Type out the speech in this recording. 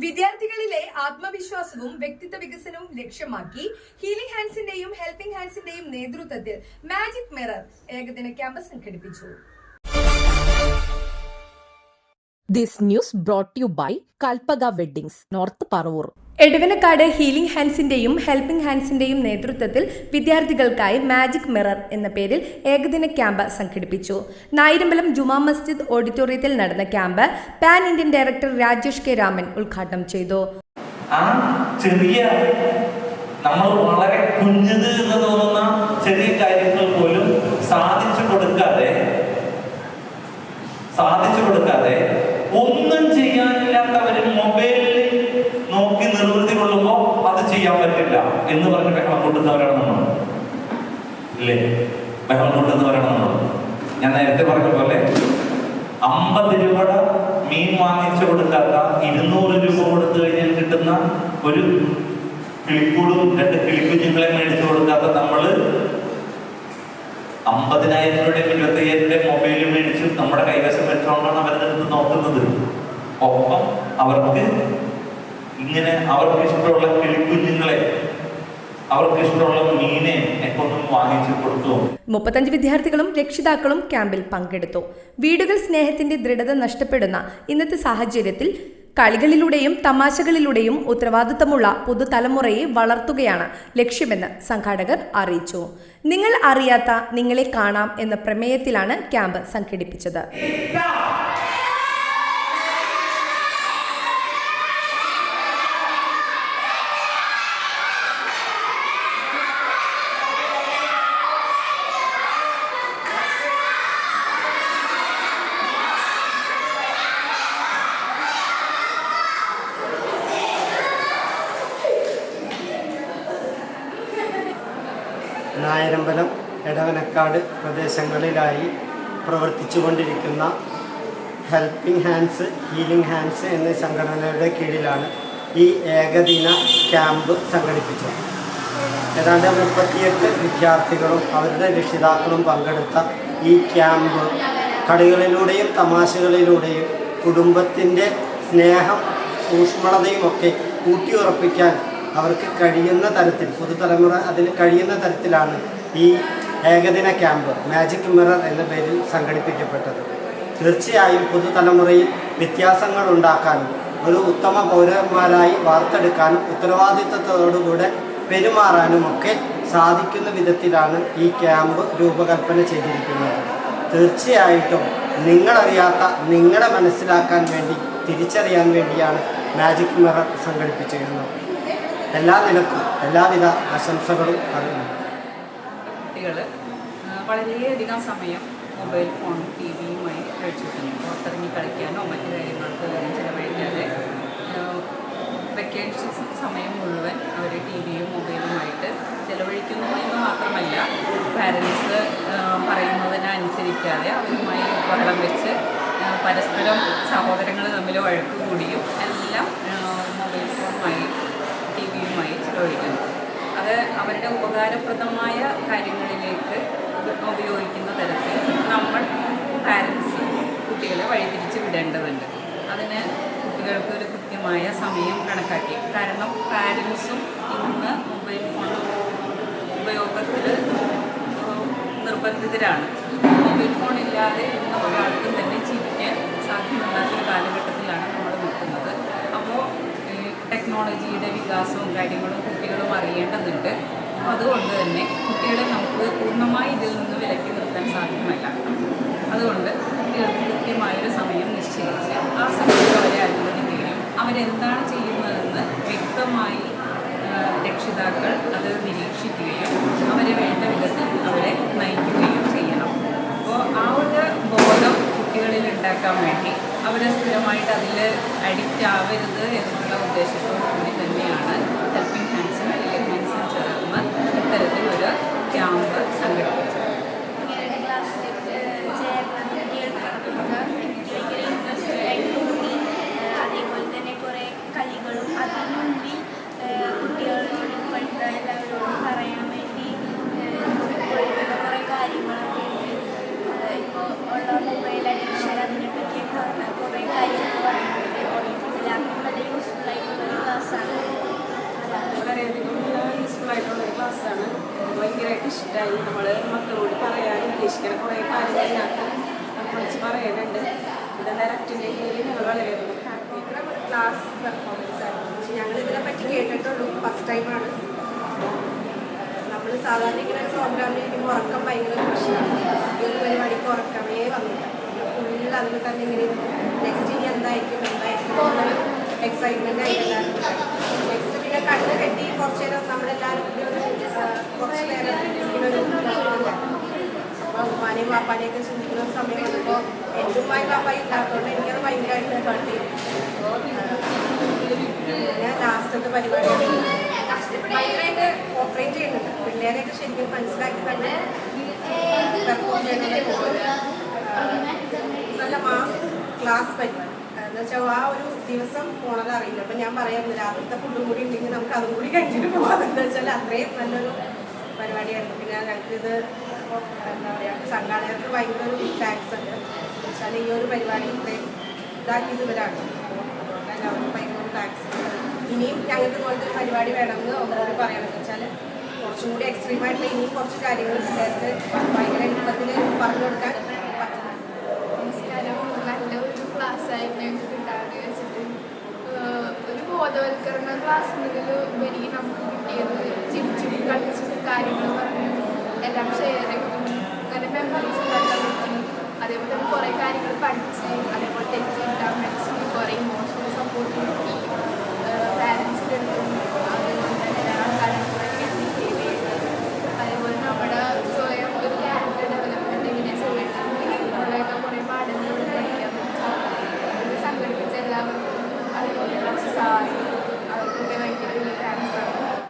വിദ്യാർത്ഥികളിലെ ആത്മവിശ്വാസവും വ്യക്തിത്വ വികസനവും ലക്ഷ്യമാക്കി ഹീലിംഗ് ഹാൻഡ്സിന്റെയും ഹെൽപ്പിംഗ് ഹാൻഡ്സിന്റെയും നേതൃത്വത്തിൽ മാജിക് മിറർ ഏകദിന ക്യാമ്പ് സംഘടിപ്പിച്ചു. This news brought to you by Kalpaga Weddings, North Parur. Edavanakkad healing ഹാൻഡ്സിന്റെയും ഹെൽപ്പിംഗ് ഹാൻഡ്സിന്റെയും നേതൃത്വത്തിൽ വിദ്യാർത്ഥികൾക്കായി മാജിക് മിറർ എന്ന പേരിൽ ഏകദിന ക്യാമ്പ് സംഘടിപ്പിച്ചു. നായരമ്പലം ജുമാ മസ്ജിദ് ഓഡിറ്റോറിയത്തിൽ നടന്ന camp pan Indian director Rajesh K Raman ഉദ്ഘാടനം ചെയ്തു. നമ്മൾ വളരെ കുഞ്ഞത് എന്ന് തോന്നുന്ന ചെറിയ കാര്യങ്ങൾ പോലും സാധിച്ചു കൊടുക്കാതെ ഒന്നും ചെയ്യാനില്ലാത്തവര് മൊബൈലിൽ നോക്കി നിർവൃത്തി കൊള്ളുമ്പോൾ അത് ചെയ്യാൻ പറ്റില്ല എന്ന് പറഞ്ഞ് ബഹളം കൂട്ടുന്നവരാണ് നമ്മൾ, ഇല്ലേ? ബഹളം കൂട്ടുന്നവരാണ് നമ്മൾ. ഞാൻ നേരത്തെ പറഞ്ഞ പോലെ 50 രൂപയുടെ മീൻ വാങ്ങിച്ചു കൊടുക്കാത്ത 200 രൂപ കൊടുത്തു കഴിഞ്ഞാൽ കിട്ടുന്ന ഒരു കിളിക്കൂടും 2 കിളിക്കുഞ്ഞുങ്ങളെ മേടിച്ചു കൊടുക്കാത്ത നമ്മള് 50,000 രൂപയുടെയും 25,000 രൂപയുടെയും മൊബൈൽ മേടിച്ച് നമ്മുടെ കൈവശം വെച്ചോണ്ടാണ് അവരെടുത്ത് നോക്കുന്നത്. ഒപ്പം അവർക്ക് ഇഷ്ടമുള്ള കിളിക്കുഞ്ഞുങ്ങളെ, അവർക്ക് ഇഷ്ടമുള്ള മീനെ ഒക്കെ വാങ്ങിച്ചു കൊടുത്തു. 35 വിദ്യാർത്ഥികളും രക്ഷിതാക്കളും ക്യാമ്പിൽ പങ്കെടുത്തു. വീടുകൾ സ്നേഹത്തിന്റെ ദൃഢത നഷ്ടപ്പെടുന്ന ഇന്നത്തെ സാഹചര്യത്തിൽ കളികളിലൂടെയും തമാശകളിലൂടെയും ഉത്തരവാദിത്തമുള്ള പുതുതലമുറയെ വളർത്തുകയാണ് ലക്ഷ്യമെന്ന് സംഘാടകർ അറിയിച്ചു. നിങ്ങൾ അറിയാത്ത നിങ്ങളെ കാണാം എന്ന പ്രമേയത്തിലാണ് ക്യാമ്പ് സംഘടിപ്പിച്ചത്. നായരമ്പലം, എടവനക്കാട് പ്രദേശങ്ങളിലായി പ്രവർത്തിച്ചുകൊണ്ടിരിക്കുന്ന ഹെൽപ്പിംഗ് ഹാൻഡ്സ്, ഹീലിംഗ് ഹാൻഡ്സ് എന്ന സംഘടനയുടെ കീഴിലാണ് ഈ ഏകദിന ക്യാമ്പ് സംഘടിപ്പിച്ചത്. ഏതാണ്ട് 38 വിദ്യാർത്ഥികളും അവരുടെ രക്ഷിതാക്കളും പങ്കെടുത്ത ഈ ക്യാമ്പ് കളികളിലൂടെയും തമാശകളിലൂടെയും കുടുംബത്തിൻ്റെ സ്നേഹം, ഊഷ്മളതയുമൊക്കെ ഊട്ടിയുറപ്പിക്കാൻ അവർക്ക് കഴിയുന്ന തരത്തിൽ, പുതുതലമുറ അതിന് കഴിയുന്ന തരത്തിലാണ് ഈ ഏകദിന ക്യാമ്പ് മാജിക് മിറർ എന്ന പേരിൽ സംഘടിപ്പിക്കപ്പെട്ടത്. തീർച്ചയായും പുതുതലമുറയിൽ വ്യത്യാസങ്ങൾ ഉണ്ടാക്കാനും ഒരു ഉത്തമ പൗരന്മാരായി വാർത്തെടുക്കാനും ഉത്തരവാദിത്വത്തോടുകൂടെ പെരുമാറാനുമൊക്കെ സാധിക്കുന്ന വിധത്തിലാണ് ഈ ക്യാമ്പ് രൂപകൽപ്പന ചെയ്തിരിക്കുന്നത്. തീർച്ചയായിട്ടും നിങ്ങളറിയാത്ത നിങ്ങളെ മനസ്സിലാക്കാൻ വേണ്ടി, തിരിച്ചറിയാൻ വേണ്ടിയാണ് മാജിക് മിറർ സംഘടിപ്പിച്ചിരുന്നത്. എല്ലാ നിലക്കും എല്ലാവിധ ആശംസകളും അറിയുന്നു. കുട്ടികൾ വളരെയധികം സമയം മൊബൈൽ ഫോണും ടി വിയുമായി കഴിച്ചിട്ടുണ്ട്. പുറത്തിറങ്ങി കളിക്കാനോ മറ്റു കാര്യങ്ങൾക്ക് ചിലവഴിക്കാതെ വെക്കേഷൻ സമയം മുഴുവൻ അവർ ടി വിയും മൊബൈലുമായിട്ട് ചിലവഴിക്കുന്നു എന്ന് മാത്രമല്ല, പാരൻസ് പറയുന്നതിനനുസരിക്കാതെ അവരുമായി ബഹളം വെച്ച് പരസ്പരം സഹോദരങ്ങൾ തമ്മിൽ വഴക്ക് കൂടിയും എല്ലാം മൊബൈൽ ഫോണുമായി ടി വിയുമായി ചിലവഴിക്കുന്നു. അത് അവരുടെ ഉപകാരപ്രദമായ കാര്യങ്ങളിലേക്ക് ഉപയോഗിക്കുന്ന തരത്തിൽ നമ്മൾ പാരൻസ് കുട്ടികളെ വഴിതിരിച്ച് വിടേണ്ടതുണ്ട്. അതിന് കുട്ടികൾക്ക് ഒരു കൃത്യമായ സമയം കണക്കാക്കി, കാരണം പാരൻസും ഇന്ന് മൊബൈൽ ഫോൺ ഉപയോഗത്തിൽ നിർബന്ധിതരാണ്. മൊബൈൽ ഫോൺ ഇല്ലാതെ ഇന്ന് ഒരാൾക്കും തന്നെ ജീവിക്കാൻ സാധ്യമല്ലാത്തൊരു കാലഘട്ടത്തിലാണ് നമ്മൾ നിൽക്കുന്നത്. അപ്പോൾ ടെക്നോളജിയുടെ വികാസവും കാര്യങ്ങളും കുട്ടികളും അറിയേണ്ടതുണ്ട്. അതുകൊണ്ട് തന്നെ കുട്ടികളെ നമുക്ക് പൂർണ്ണമായി ഇതിൽ നിന്ന് വിലക്കി നിർത്താൻ സാധ്യമല്ല. അതുകൊണ്ട് കുട്ടികൾക്ക് കൃത്യമായൊരു സമയം നിശ്ചയിച്ച് ആ സമയത്ത് അവരെ അനുവദിക്കുകയും അവരെന്താണ് ചെയ്യുന്നതെന്ന് വ്യക്തമായി രക്ഷിതാക്കൾ അത് നിരീക്ഷിക്കുകയും അവരെ വേണ്ട വിധത്തിൽ അവരെ നയിക്കുകയും ചെയ്യണം. അപ്പോൾ ആ ഒരു ബോധം കുട്ടികളിൽ ഉണ്ടാക്കാൻ വേണ്ടി അവരെ സ്ഥിരമായിട്ട് അതിൽ അഡിക്റ്റ് ആവരുത് എന്നുള്ള ഉദ്ദേശത്തോടു കൂടി തന്നെയാണ് ഹെൽപ്പിംഗ് ഹാൻഡ്സും ഹീലിംഗ് ഹാൻഡ്സും ചേർന്ന് ഇത്തരത്തിലൊരു ക്യാമ്പ് സംഘടിപ്പിച്ചത്. അതേപോലെ തന്നെ കുറേ കളികളും അതിനുള്ളിൽ കുട്ടികളോട് എല്ലാവരോടും പറയാൻ വേണ്ടി കുറേ കാര്യങ്ങളൊക്കെ ഇപ്പോൾ ഉള്ള മൊബൈൽ അഡിക്ഷൻ, അതിനെ പറ്റിയൊക്കെ കുറേ കാര്യങ്ങൾ പറയാൻ വേണ്ടി വളരെ യൂസ്ഫുൾ ഇഷ്ടമായി. നമ്മൾ മക്കളോട് പറയാൻ ഉദ്ദേശിക്കുന്ന കുറേ കാര്യങ്ങൾ ഇതിനകത്ത് വിളിച്ച് പറയാനുണ്ട്. ഇതെല്ലാം അറ്റൻഡ് ചെയ്യുന്നതിൽ ഞങ്ങൾ വളരെയധികം ഹാപ്പിയാണ്. ക്ലാസ് പെർഫോമൻസ് ആയിരുന്നു. പക്ഷെ ഞങ്ങൾ ഇതിനെപ്പറ്റി കേട്ടിട്ടുള്ളൂ, ഫസ്റ്റ് ടൈമാണ്. നമ്മൾ സാധാരണ ഇങ്ങനെ ഒരു പ്രോഗ്രാമിൽ ഇരിക്കുമ്പോൾ ഉറക്കം ഭയങ്കര പ്രശ്നമാണ്. ഈ ഒരു പരിപാടിക്ക് ഉറക്കമേ വന്നില്ല. ഫുൾ അതിൽ തന്നെ ഇങ്ങനെ നെക്സ്റ്റ് ഇനി എന്തായിരിക്കും എന്നുള്ളൊരു എക്സൈറ്റ്മെൻ്റ് ആയിട്ടുണ്ടായിരുന്നു. നെക്സ്റ്റ് പിന്നെ കണ്ണ് കെട്ടി കുറച്ച് നേരം നമ്മളെല്ലാവരും കൂടി കുറച്ച് നേരം ഇങ്ങനെ ഒരു അപ്പോൾ ഉമ്മാനെയും പാപ്പാനെയൊക്കെ ചിന്തിക്കുന്ന ഒരു സമയം വന്നപ്പോൾ എൻ്റെ ഉമ്മായും പാപ്പായും ഇല്ലാത്തതുകൊണ്ട് എനിക്കത് ഭയങ്കരമായിട്ട് കണ്ടി. ഞാൻ ലാസ്റ്റത്തെ പരിപാടി ഭയങ്കരമായിട്ട് ഓപ്പറേറ്റ് ചെയ്യുന്നുണ്ട്. പിള്ളേരെയൊക്കെ ശരിക്കും മനസ്സിലാക്കി തന്നെ പെർഫോം ചെയ്യുന്നത്. നല്ല മാസ് ക്ലാസ് പരിപാടി എന്ന് വെച്ചാൽ ആ ഒരു ദിവസം പോണത് അറിയില്ല. അപ്പം ഞാൻ പറയാറുണ്ട് രാത്രിത്തെ ഫുഡും കൂടി ഉണ്ടെങ്കിൽ നമുക്ക് അതും കൂടി കഴിഞ്ഞിട്ട് പോകാം. എന്താ വെച്ചാൽ അത്രയും നല്ലൊരു പരിപാടിയായിരുന്നു. പിന്നെ ഞങ്ങൾക്കിത് എന്താ പറയുക, സംഘാടകർക്ക് ഭയങ്കര ഒരു താങ്ക്സ് ഉണ്ട്. വെച്ചാൽ ഈ ഒരു പരിപാടി ഇത്രയും ഇതാക്കിയത് ഇവരാണ്. അതുകൊണ്ട് തന്നെ അവർക്ക് ഭയങ്കര ഒരു താങ്ക്സ്. ഇനിയും ഞങ്ങൾക്ക് ഇതുപോലത്തെ ഒരു പരിപാടി വേണമെന്ന് ഒന്നുകൂടി പറയണമെന്ന് വെച്ചാൽ കുറച്ചും കൂടി എക്സ്ട്രീമായിട്ടുള്ള ഇനിയും കുറച്ച് കാര്യങ്ങൾ പിള്ളേർക്ക് ഭയങ്കര എളുപ്പത്തിൽ പറഞ്ഞു കൊടുക്കാൻ പറ്റും. നമസ്കാരം. നല്ലൊരു ക്ലാസ്സായിരുന്നു ഞങ്ങൾക്ക് കിട്ടാതെ വെച്ചിട്ട്. ഒരു ബോധവൽക്കരണ ക്ലാസ്സിൽ ഉപരി നമുക്ക് കിട്ടിയത് ചിരിച്ചും കളിച്ചും കാര്യങ്ങൾ പറഞ്ഞു എല്ലാം ഷെയർ ചെയ്തു. അങ്ങനെ മെമ്മറീസ് ഉണ്ടാക്കാൻ പറ്റി. അതേപോലെ തന്നെ കുറേ കാര്യങ്ങൾ പഠിച്ച് അതേപോലെ തെറ്റിദ്ധാൻ പഠിച്ച് കുറേ